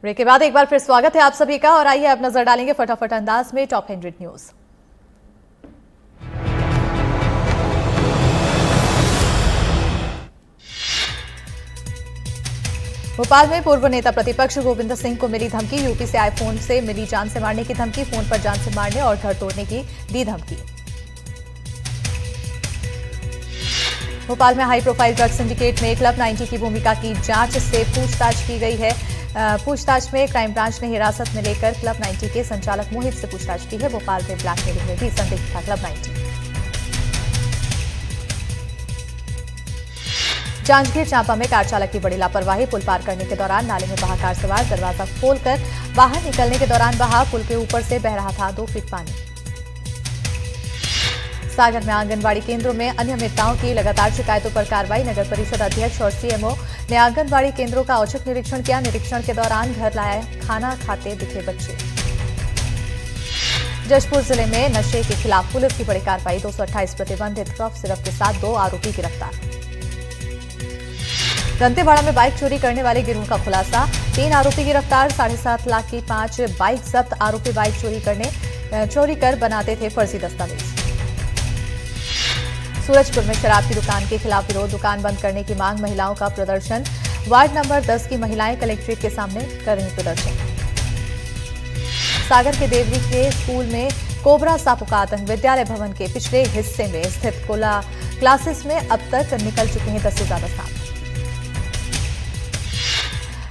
Break के बाद एक बार फिर स्वागत है आप सभी का और आइए अब नजर डालेंगे फटाफट अंदाज में टॉप 100 न्यूज। भोपाल में पूर्व नेता प्रतिपक्ष गोविंद सिंह को मिली धमकी। यूपी से आए फोन से मिली जान से मारने की धमकी। फोन पर जान से मारने और घर तोड़ने की दी धमकी। भोपाल में हाई प्रोफाइल ड्रग सिंडिकेट में क्लब 90 की भूमिका की जांच से पूछताछ की गई है। पूछताछ में क्राइम ब्रांच ने हिरासत में लेकर क्लब 90 के संचालक मोहित से पूछताछ की है। भोपाल में ब्लैकमेलिंग में भी संदिग्ध था क्लब 90। जांजगीर चांपा में कार चालक की बड़ी लापरवाही। पुल पार करने के दौरान नाले में बहा कार सवार। दरवाजा खोलकर बाहर निकलने के दौरान बहा। पुल के ऊपर से बह रहा था 2 फीट पानी। सागर में आंगनबाड़ी केंद्रों में अनियमितताओं की लगातार शिकायतों पर कार्रवाई। नगर परिषद अध्यक्ष और सीएमओ ने आंगनबाड़ी केंद्रों का औचक निरीक्षण किया। निरीक्षण के दौरान घर लाए खाना खाते दिखे बच्चे। जशपुर जिले में नशे के खिलाफ पुलिस की बड़ी कार्रवाई। 228 प्रतिबंधित कफ सिरप के साथ 2 आरोपी गिरफ्तार। दंतेवाड़ा में बाइक चोरी करने वाले गिरोह का खुलासा। 3 आरोपी गिरफ्तार। 7.5 लाख की 5 बाइक जब्त। आरोपी बाइक चोरी कर बनाते थे फर्जी दस्तावेज। सूरजपुर में शराब की दुकान के खिलाफ विरोध। दुकान बंद करने की मांग। महिलाओं का प्रदर्शन। वार्ड नंबर 10 की महिलाएं कलेक्ट्रेट के सामने कर रही प्रदर्शन। सागर के देवरी के स्कूल में कोबरा सांपों का आतंक। विद्यालय भवन के पिछले हिस्से में स्थित कोला क्लासेस में अब तक निकल चुके हैं 10 से ज्यादा सांप।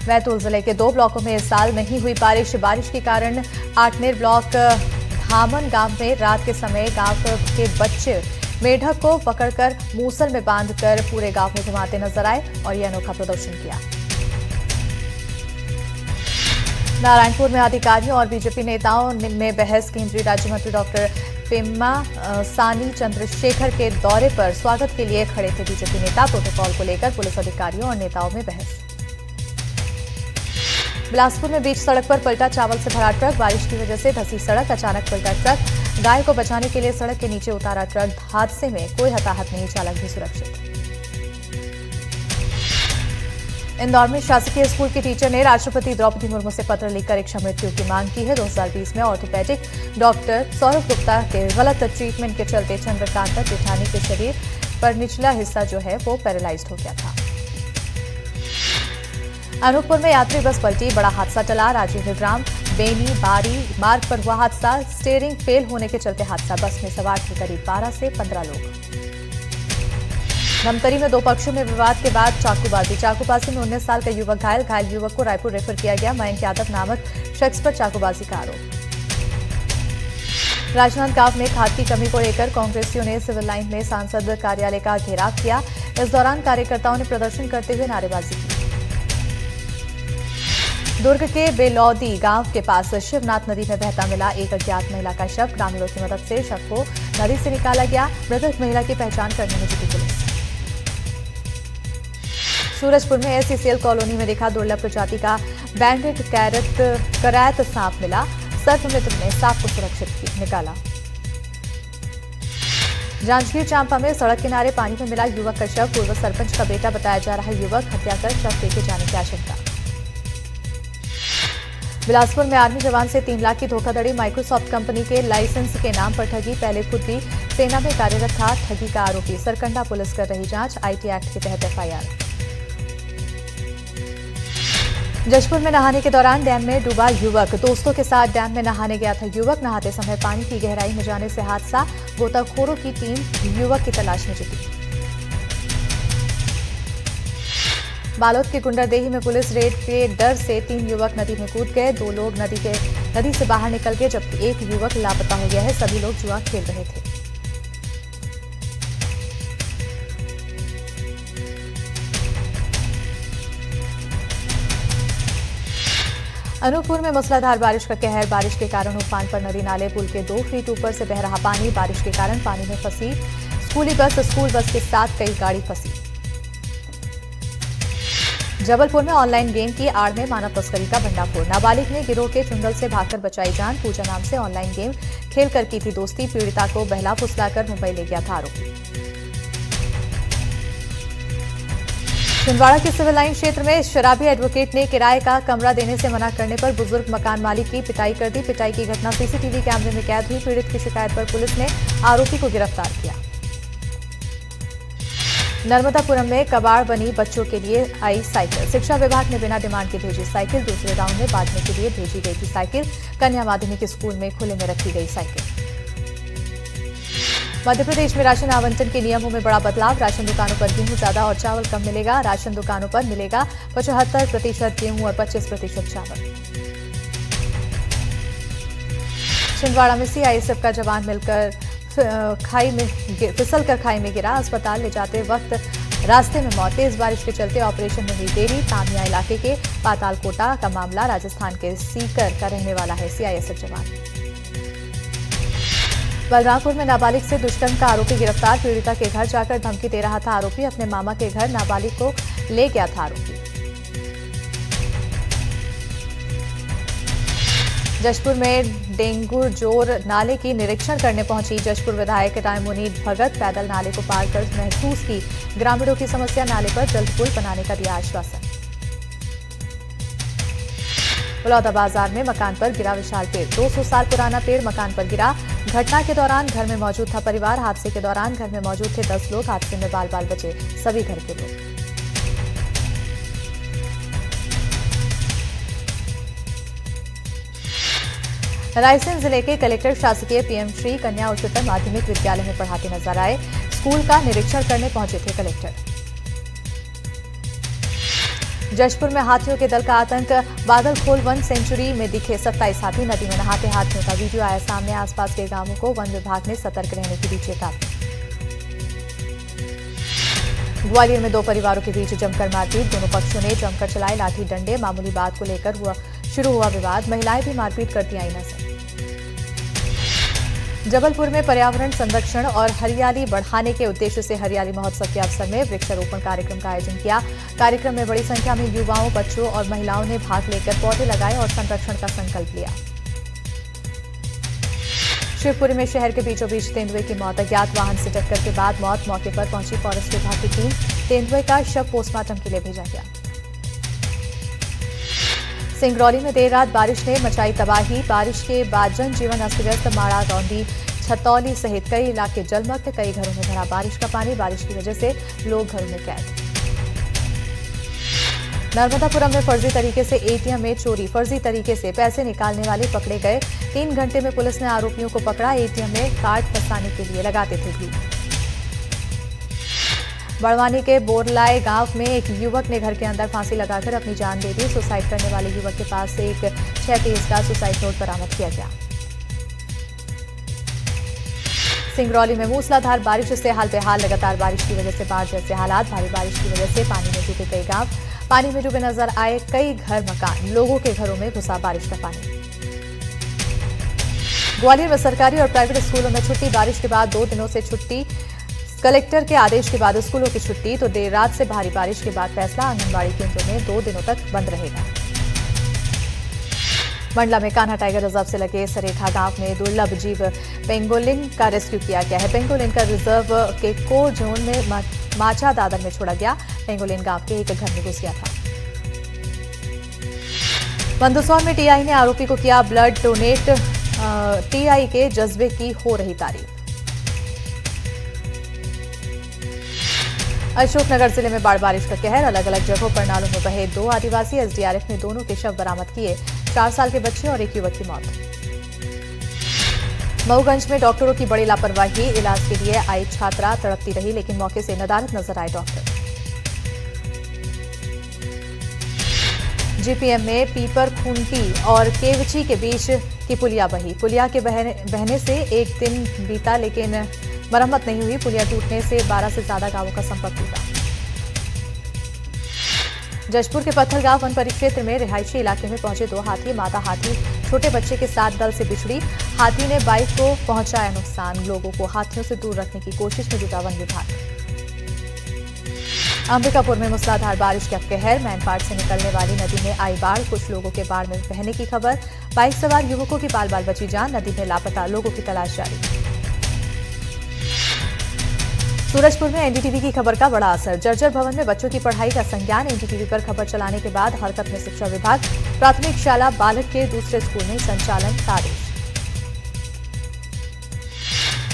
बैतूल जिले के 2 ब्लॉकों में इस साल नहीं हुई बारिश। बारिश के कारण आठनेर ब्लॉक धामन गांव में रात के समय गांव के बच्चे मेढक को पकड़कर मूसल में बांधकर पूरे गांव में घुमाते नजर आए और यह अनोखा प्रदर्शन किया। नारायणपुर में अधिकारियों और बीजेपी नेताओं में बहस। केंद्रीय राज्य मंत्री डॉक्टर पेम्मा सानी चंद्रशेखर के दौरे पर स्वागत के लिए खड़े थे बीजेपी नेता। प्रोटोकॉल को लेकर पुलिस अधिकारियों और नेताओं में बहस। बिलासपुर में बीच सड़क पर पलटा चावल से भरा ट्रक। बारिश की वजह से धंसी सड़क। अचानक पलटा ट्रक। गाय को बचाने के लिए सड़क के नीचे उतारा ट्रक। हादसे में कोई हताहत नहीं, चालक भी सुरक्षित। इंदौर में शासकीय स्कूल की टीचर ने राष्ट्रपति द्रौपदी मुर्मू से पत्र लिखकर इच्छा मृत्यु की मांग की है। 2020 में ऑर्थोपेडिक डॉक्टर सौरभ गुप्ता के गलत ट्रीटमेंट के चलते चंद्रकांता जेठानी के शरीर पर निचला हिस्सा जो है वो पैरालाइज्ड हो गया था। अनूपपुर में यात्री बस पलटी। बड़ा हादसा टला। राजेंद्र ग्राम बेनी बारी मार्ग पर हुआ हादसा। स्टीयरिंग फेल होने के चलते हादसा। बस में सवार थे करीब 12 से 15 लोग। धमतरी में 2 पक्षों में विवाद के बाद चाकूबाजी में 19 साल का युवक घायल। घायल युवक को रायपुर रेफर किया गया। मयंक यादव नामक शख्स पर चाकूबाजी का आरोप। राजनांदगांव में खाद की कमी को लेकर कांग्रेसियों ने सिविल लाइन में सांसद कार्यालय का घेराव किया। इस दौरान कार्यकर्ताओं ने प्रदर्शन करते हुए नारेबाजी की। दुर्ग के बेलौदी गांव के पास शिवनाथ नदी में बहता मिला एक अज्ञात महिला का शव। ग्रामीणों की मदद से शव को नदी से निकाला गया। मृतक महिला की पहचान करने में जुटी पुलिस। सूरजपुर में एससीसीएल कॉलोनी में देखा दुर्लभ प्रजाति का बैंडेड करैत सांप मिला। सर्प मित्र ने सांप को सुरक्षित निकाला। जांजगीर चांपा में सड़क किनारे पानी में मिला युवक का शव। पूर्व सरपंच का बेटा बताया जा रहा युवक। हत्या कर शव फेंके जाने की आशंका। बिलासपुर में आर्मी जवान से 3 लाख की धोखाधड़ी। माइक्रोसॉफ्ट कंपनी के लाइसेंस के नाम पर ठगी। पहले खुद भी सेना में कार्यरत था। ठगी का आरोपी। सरकंडा पुलिस कर रही जांच। आईटी एक्ट के तहत एफआईआर। जशपुर में नहाने के दौरान डैम में डूबा युवक। दोस्तों के साथ डैम में नहाने गया था युवक। नहाते समय पानी की गहराई में जाने से हादसा। गोताखोरों की टीम युवक की तलाश में जुटी। बालोद के गुंडरदेही में पुलिस रेड के डर से 3 युवक नदी में कूद गए। 2 लोग नदी से बाहर निकल गए जबकि 1 युवक लापता हो गया है। सभी लोग जुआ खेल रहे थे। अनूपपुर में मूसलाधार बारिश का कहर। बारिश के कारण उफान पर नदी नाले। पुल के 2 फीट ऊपर से बह रहा पानी। बारिश के कारण पानी में फंसी स्कूल बस के साथ कई गाड़ी फंसी। जबलपुर में ऑनलाइन गेम की आड़ में मानव तस्करी का भंडाफोड़। नाबालिग ने गिरोह के चुंगल से भागकर बचाई जान। पूजा नाम से ऑनलाइन गेम खेलकर की थी दोस्ती। पीड़िता को बहला फुसलाकर मुंबई ले गया था आरोपी। छिंदवाड़ा के सिविल लाइन क्षेत्र में शराबी एडवोकेट ने किराए का कमरा देने से मना करने पर बुजुर्ग मकान मालिक की पिटाई कर दी। पिटाई की घटना सीसीटीवी कैमरे में कैद हुई। पीड़ित की शिकायत पर पुलिस ने आरोपी को गिरफ्तार किया। नर्मदापुरम में कबाड़ बनी बच्चों के लिए आई साइकिल। शिक्षा विभाग ने बिना डिमांड के भेजी साइकिल। दूसरे राउंड में बांटने के लिए भेजी गई थी साइकिल। कन्या माध्यमिक स्कूल में खुले में रखी गई साइकिल। मध्य प्रदेश में राशन आवंटन के नियमों में बड़ा बदलाव। राशन दुकानों पर गेहूं ज्यादा और चावल कम मिलेगा। राशन दुकानों पर मिलेगा 75% गेहूं और 25% चावल। छिंदवाड़ा में सीआईएसएफ का जवान फिसलकर खाई में गिरा। अस्पताल ले जाते वक्त रास्ते में मौत। तेज बारिश के चलते ऑपरेशन में हुई देरी। तामिया इलाके के पातालकोटा का मामला। राजस्थान के सीकर का रहने वाला है सीआईएसएफ जवान। बलरामपुर में नाबालिग से दुष्कर्म का आरोपी गिरफ्तार। पीड़िता के घर जाकर धमकी दे रहा था आरोपी। अपने मामा के घर नाबालिग को ले गया था आरोपी। जशपुर में डेंगू जोर नाले की निरीक्षण करने पहुंची जशपुर विधायक रायमुनी भगत। पैदल नाले को पार कर महसूस की ग्रामीणों की समस्या। नाले पर जल्द पुल बनाने का दिया आश्वासन। बलौदा बाजार में मकान पर गिरा विशाल पेड़। 200 साल पुराना पेड़ मकान पर गिरा। घटना के दौरान घर में मौजूद था परिवार। हादसे के दौरान घर में मौजूद थे 10 लोग। हादसे में बाल बाल बचे सभी घर के लोग। रायसेन जिले के कलेक्टर शासकीय पीएम श्री कन्या उच्चतर माध्यमिक विद्यालय में पढ़ाते नजर आए। स्कूल का निरीक्षण करने पहुंचे थे कलेक्टर। जशपुर में हाथियों के दल का आतंक। बादलखोल वन सेंचुरी में दिखे 27 हाथी। नदी में नहाते हाथियों का वीडियो आया सामने। आसपास के गांवों को वन विभाग ने सतर्क रहने की दी चेतावनी। ग्वालियर में 2 परिवारों के बीच जमकर मारपीट। दोनों पक्षों ने जमकर चलाए लाठी डंडे। मामूली बात को लेकर शुरू हुआ विवाद। महिलाएं भी मारपीट करती आई नजर। जबलपुर में पर्यावरण संरक्षण और हरियाली बढ़ाने के उद्देश्य से हरियाली महोत्सव के अवसर में वृक्षारोपण कार्यक्रम का आयोजन किया। कार्यक्रम में बड़ी संख्या में युवाओं, बच्चों और महिलाओं ने भाग लेकर पौधे लगाए और संरक्षण का संकल्प लिया। शिवपुरी में शहर के बीचों बीच तेंदुए की मौत। अज्ञात वाहन से टक्कर के बाद मौत। मौके पर पहुंची फॉरेस्ट विभाग की टीम। तेंदुए का शव पोस्टमार्टम के लिए भेजा गया। सिंगरौली में देर रात बारिश ने मचाई तबाही। बारिश के बाद जनजीवन अस्त व्यस्त। माड़ा, रौंदी, छतौली सहित कई इलाके जलमग्न। कई घरों में भरा बारिश का पानी। बारिश की वजह से लोग घरों में कैद। नर्मदापुरम में फर्जी तरीके से एटीएम में चोरी। फर्जी तरीके से पैसे निकालने वाले पकड़े गए। 3 घंटे में पुलिस ने आरोपियों को पकड़ा। एटीएम में कार्ड फंसाने के लिए लगाते थे ग्लू। बड़वानी के बोरलाए गांव में एक युवक ने घर के अंदर फांसी लगाकर अपनी जान दे दी। सुसाइड करने वाले युवक के पास से एक 6 पेज का सुसाइड नोट बरामद किया गया। सिंगरौली में मूसलाधार बारिश से हाल बेहाल। लगातार बारिश की वजह से बाढ़ जैसे हालात। भारी बारिश की वजह से पानी में डूबे कई गांव। पानी में डूबे नजर आए कई घर मकान। लोगों के घरों में घुसा बारिश का पानी। ग्वालियर में सरकारी और प्राइवेट स्कूलों में छुट्टी। बारिश के बाद 2 दिनों से छुट्टी। कलेक्टर के आदेश के बाद स्कूलों की छुट्टी। तो देर रात से भारी बारिश के बाद फैसला। आंगनबाड़ी केंद्रों में 2 दिनों तक बंद रहेगा। मंडला में कान्हा टाइगर रिजर्व से लगे सरेठा गांव में दुर्लभ जीव पेंगोलिन का रेस्क्यू किया गया है। पेंगोलिन का रिजर्व के कोर जोन में माचा दादर में छोड़ा गया। पेंगोलिन गांव के एक घर में घुस गया था। मंदसौर में टीआई ने आरोपी को किया ब्लड डोनेट। टीआई के जज्बे की हो रही तारीफ। अशोकनगर जिले में बाढ़ बारिश का कहर। अलग अलग जगहों पर नालों में बहे 2 आदिवासी। एसडीआरएफ ने दोनों के शव बरामद किए। 4 साल के बच्चे और एक युवक की मौत। मऊगंज में डॉक्टरों की बड़ी लापरवाही। इलाज के लिए आई छात्रा तड़पती रही लेकिन मौके से नदारद नजर आए डॉक्टर। जीपीएम में पीपर खूंटी और केवची के बीच की पुलिया बही। पुलिया के बहने से एक दिन बीता लेकिन मरम्मत नहीं हुई। पुलिया टूटने से 12 से ज्यादा गांवों का संपर्क टूटा। जशपुर के पत्थलगांव वन परिक्षेत्र में रिहायशी इलाके में पहुंचे 2 हाथी। मादा हाथी छोटे बच्चे के साथ दल से बिछड़ी। हाथी ने बाइक को पहुंचाया नुकसान। लोगों को हाथियों से दूर रखने की कोशिश में जुटा वन विभाग। अंबिकापुर में मूसलाधार बारिश का कहर। मैनपाट से निकलने वाली नदी में आई बाढ़। कुछ लोगों के बाढ़ में बहने की खबर। बाइक सवार युवकों की बाल बाल बची जान। नदी में लापता लोगों की तलाश जारी। सूरजपुर में एनडीटीवी की खबर का बड़ा असर। जर्जर भवन में बच्चों की पढ़ाई का संज्ञान। एनडीटीवी पर खबर चलाने के बाद हरकत में शिक्षा विभाग। प्राथमिक शाला बालक के दूसरे स्कूल में संचालन का आदेश।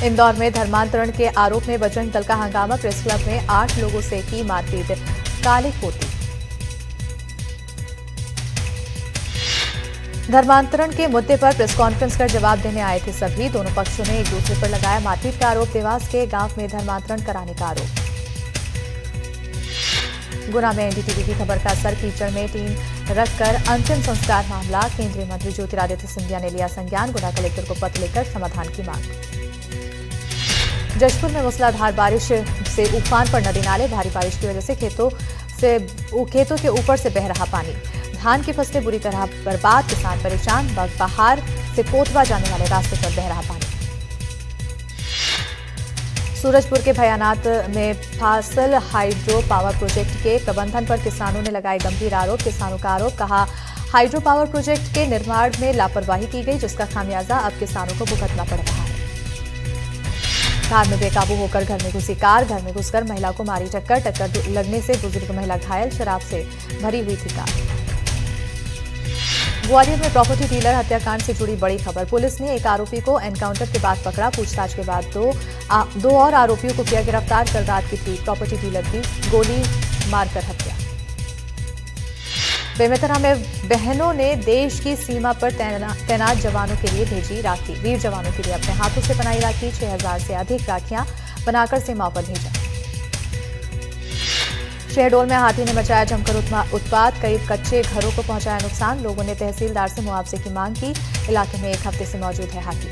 इंदौर में धर्मांतरण के आरोप में बजरंग दल का हंगामा। प्रेस क्लब में 8 लोगों से की मारपीट। काली पोती। धर्मांतरण के मुद्दे पर प्रेस कॉन्फ्रेंस कर जवाब देने आए थे सभी। दोनों पक्षों ने एक दूसरे पर लगाया मारपीट का आरोप। देवास के गांव में धर्मांतरण कराने का आरोप। गुना में एनडीटीवी की खबर का असर। कीचड़ में टीम रखकर अंतिम संस्कार मामला। केंद्रीय मंत्री ज्योतिरादित्य सिंधिया ने लिया संज्ञान। गुना कलेक्टर को पत्र लेकर समाधान की मांग। जशपुर में मूसलाधार बारिश से उफान पर नदी नाले। भारी बारिश की वजह से खेतों के ऊपर से बह रहा पानी। धान की फसलें बुरी तरह बर्बाद। किसान परेशान। बगबहार से कोतवा जाने वाले रास्ते पर बह रहा पानी। सूरजपुर के भयानात में फासल हाइड्रो पावर प्रोजेक्ट के प्रबंधन पर किसानों ने लगाए गंभीर आरोप। किसानों का आरोप, कहा हाइड्रो पावर प्रोजेक्ट के निर्माण में लापरवाही की गई, जिसका खामियाजा अब किसानों को भुगतना पड़ रहा है। कार में बेकाबू होकर घर में घुसी कार। घर में घुसकर महिला को मारी टक्कर। टक्कर लगने से बुजुर्ग महिला घायल। शराब से भरी हुई थी कार। ग्वालियर में प्रॉपर्टी डीलर हत्याकांड से जुड़ी बड़ी खबर। पुलिस ने एक आरोपी को एनकाउंटर के बाद पकड़ा। पूछताछ के बाद दो और आरोपियों को किया गिरफ्तार। कल रात की थी प्रॉपर्टी डीलर की गोली मारकर हत्या। बेमेतरा में बहनों ने देश की सीमा पर तैनात जवानों के लिए भेजी राखी। वीर जवानों के लिए अपने हाथों से बनाई राखी। 6000 से अधिक राखियां बनाकर सीमाओं पर भेजा। शहडोल में हाथी ने मचाया जमकर उत्पात। कई कच्चे घरों को पहुंचाया नुकसान। लोगों ने तहसीलदार से मुआवजे की मांग की। इलाके में एक हफ्ते से मौजूद है हाथी।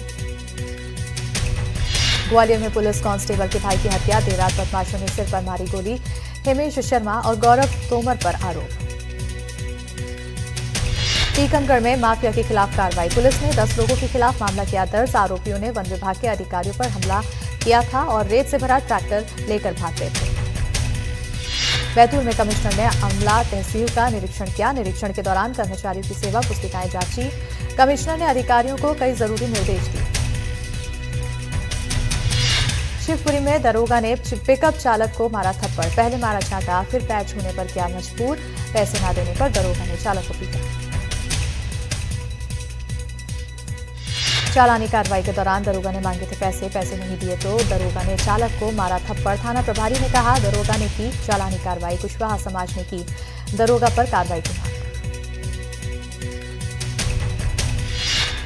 ग्वालियर में पुलिस कांस्टेबल के भाई की हत्या। देर रात बदमाशों ने सिर पर मारी गोली। हिमेश शर्मा और गौरव तोमर पर आरोप। टीकमगढ़ में माफिया के खिलाफ कार्रवाई। पुलिस ने 10 लोगों के खिलाफ मामला किया दर्ज। आरोपियों ने वन विभाग के अधिकारियों पर हमला किया था और रेत से भरा ट्रैक्टर लेकर भाग गए थे। बैतूल में कमिश्नर ने अमला तहसील का निरीक्षण किया। निरीक्षण के दौरान कर्मचारियों की सेवा पुस्तिकाएं जांची। कमिश्नर ने अधिकारियों को कई जरूरी निर्देश दिए। शिवपुरी में दरोगा ने पिकअप चालक को मारा थप्पड़। पहले मारा चाटा, फिर पैर छूने पर किया मजबूर। पैसे न देने पर दरोगा ने चालक को पीटा। चालानी कार्रवाई के दौरान दरोगा ने मांगे थे पैसे नहीं दिए तो दरोगा ने चालक को मारा थप्पड़। थाना प्रभारी ने कहा दरोगा ने की चालानी कार्रवाई। कुशवाहा समाज ने की दरोगा पर कार्रवाई की मांग।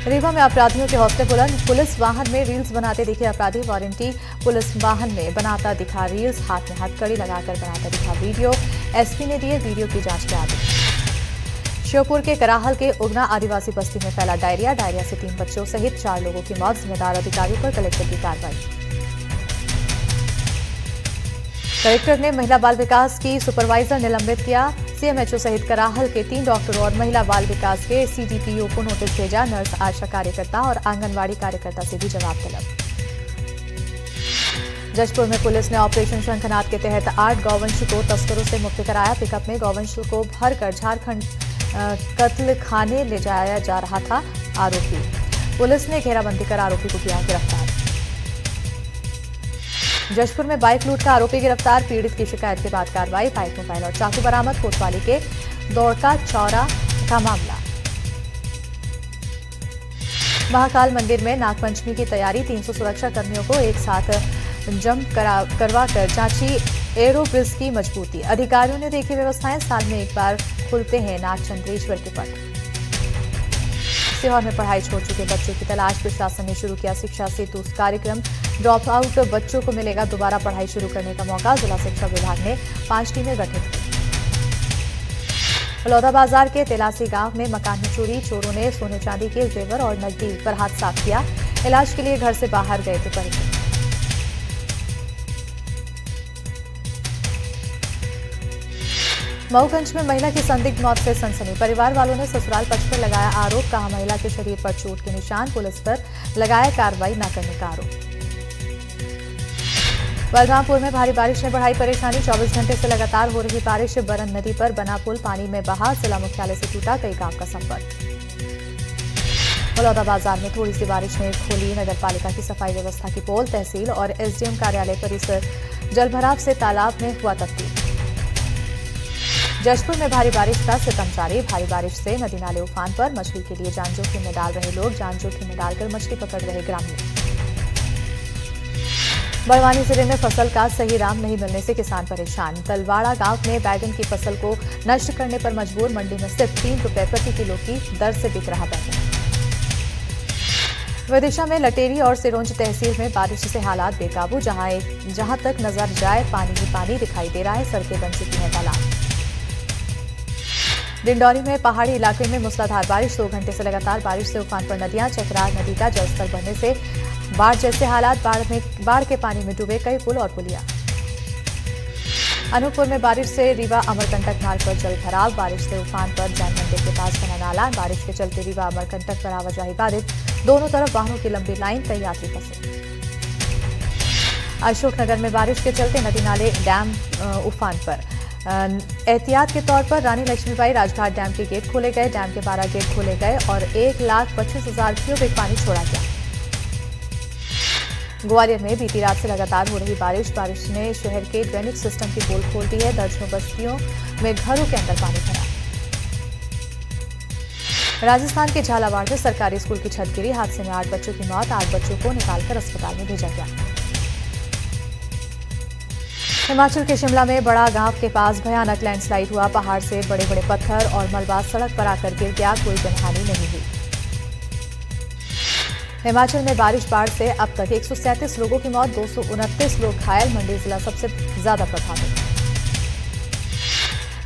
रीवा में अपराधियों के हौसले बुलंद। पुलिस वाहन में रील्स बनाते दिखे अपराधी। वारंटी पुलिस वाहन में बनाता दिखा रील्स। हाथ में हथकड़ी लगाकर बनाता दिखा वीडियो। एसपी ने दिए वीडियो की जांच के आदेश। श्योपुर के कराहल के उगना आदिवासी बस्ती में फैला डायरिया। डायरिया से 3 बच्चों सहित 4 लोगों की मौत। जिम्मेदार अधिकारियों पर कलेक्टर की कार्रवाई। कलेक्टर ने महिला बाल विकास की सुपरवाइजर निलंबित किया। सीएमएचओ सहित कराहल के 3 डॉक्टरों और महिला बाल विकास के सीडीपीओ को नोटिस भेजा। नर्स, आशा कार्यकर्ता और आंगनवाड़ी कार्यकर्ता से भी जवाब तलब। जशपुर में पुलिस ने ऑपरेशन शंखनाद के तहत 8 गौवंश को तस्करों से मुक्त कराया। पिकअप में गौवंश को भरकर झारखंड कत्ल खाने ले जाया जा रहा था आरोपी। पुलिस ने घेराबंदी कर आरोपी को किया गिरफ्तार। जशपुर में बाइक लूट का आरोपी गिरफ्तार। पीड़ित की शिकायत के बाद कार्रवाई। बाइक, मोबाइल और चाकू बरामद। कोतवाली के दौड़का चौरा का मामला। महाकाल मंदिर में नागपंचमी की तैयारी। 300 सुरक्षा कर्मियों को एक साथ जंप करवाकर जांची एरोब्रिज की मजबूती। अधिकारियों ने देखी व्यवस्थाएं। साल में एक बार खुलते हैं नागचंद्रेश्वर के पट। सीहोर में पढ़ाई छोड़ चुके बच्चों की तलाश। प्रशासन ने शुरू किया शिक्षा सेतु कार्यक्रम। ड्रॉप आउट बच्चों को मिलेगा दोबारा पढ़ाई शुरू करने का मौका। जिला शिक्षा विभाग ने 5 टीमें गठित की। बलौदाबाजार के तेलासी गांव में मकान में चोरी। चोरों ने सोने चांदी के जेवर और नकदी पर हाथ साफ किया। इलाज के लिए घर से बाहर गए थे परिजन। मऊगंज में महिला की संदिग्ध मौत से सनसनी। परिवार वालों ने ससुराल पक्ष पर लगाया आरोप। कहा महिला के शरीर पर चोट के निशान। पुलिस पर लगाया कार्रवाई न करने का आरोप। बलरामपुर में भारी बारिश ने बढ़ाई परेशानी। 24 घंटे से लगातार हो रही बारिश। बरन नदी पर बना पुल पानी में बहा। जिला मुख्यालय से टूटा कई गांव का संपर्क। बलौदाबाजार में थोड़ी सी बारिश ने खोली नगर पालिका की सफाई व्यवस्था की पोल। तहसील और एसडीएम कार्यालय परिसर जलभराव से तालाब में हुआ तब्दील। जशपुर में भारी बारिश का सितम जारी। भारी बारिश से नदी नाले उफान पर। मछली के लिए जान जोखिम में डाल रहे लोग, जान जोखिम में डालकर मछली पकड़ रहे ग्रामीण। बड़वानी जिले में फसल का सही दाम नहीं मिलने से किसान परेशान। तलवाड़ा गांव में बैगन की फसल को नष्ट करने पर मजबूर। मंडी में सिर्फ 3 रुपए प्रति किलो की दर से बिक रहा बैगन। विदिशा में लटेरी और सिरोंज तहसील में बारिश से हालात बेकाबू। जहां तक नजर जाए पानी ही पानी दिखाई दे रहा है। सड़कें बन चुकी हैं तालाब। डिंडौरी में पहाड़ी इलाके में मूसलाधार बारिश। 2 घंटे से लगातार बारिश से उफान पर नदियां। चकरार नदी का जलस्तर बढ़ने से बाढ़ जैसे हालात। बाढ़ के पानी में डूबे कई पुल और पुलिया। अनूपपुर में बारिश से रीवा अमरकंटक मार्ग पर जलभराव। बारिश से उफान पर जैन मंदिर के पास बना नाला। बारिश के चलते रीवा अमरकंटक पर आवाजाही बाधित। दोनों तरफ वाहनों की लंबी लाइन, कई यात्री फंसे। अशोकनगर में बारिश के चलते नदी नाले डैम उफान पर। एहतियात के तौर पर रानी लक्ष्मीबाई राजघाट डैम के गेट खोले गए। डैम के 12 गेट खोले गए और 1,25,000 क्यूबिक पानी छोड़ा गया। ग्वालियर में बीती रात से लगातार हो रही बारिश ने शहर के ड्रेनेज सिस्टम की पोल खोल दी है। दर्जनों बस्तियों में घरों के अंदर पानी भरा। राजस्थान के झालावाड़ में सरकारी स्कूल की छत गिरी। हादसे में 8 बच्चों की मौत। 8 बच्चों को निकालकर अस्पताल में भेजा गया। हिमाचल के शिमला में बड़ा गांव के पास भयानक लैंडस्लाइड हुआ। पहाड़ से बड़े बड़े पत्थर और मलबा सड़क पर आकर गिर गया। कोई जनहानि नहीं हुई। हिमाचल में बारिश बाढ़ से अब तक 137 लोगों की मौत, 229 लोग घायल। मंडी जिला सबसे ज्यादा प्रभावित।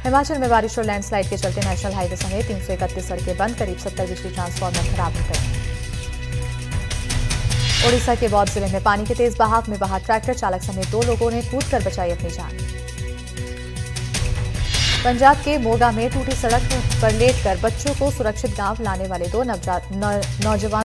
हिमाचल में बारिश और लैंडस्लाइड के चलते नेशनल हाईवे समेत 331 सड़कें बंद। करीब 70 बिजली ट्रांसफार्मर खराब हो गए। ओडिशा के बौद्ध जिले में पानी के तेज बहाव में बहा ट्रैक्टर। चालक समेत 2 लोगों ने कूदकर बचाई अपनी जान। पंजाब के मोगा में टूटी सड़क पर लेटकर बच्चों को सुरक्षित गांव लाने वाले 2 नौजवान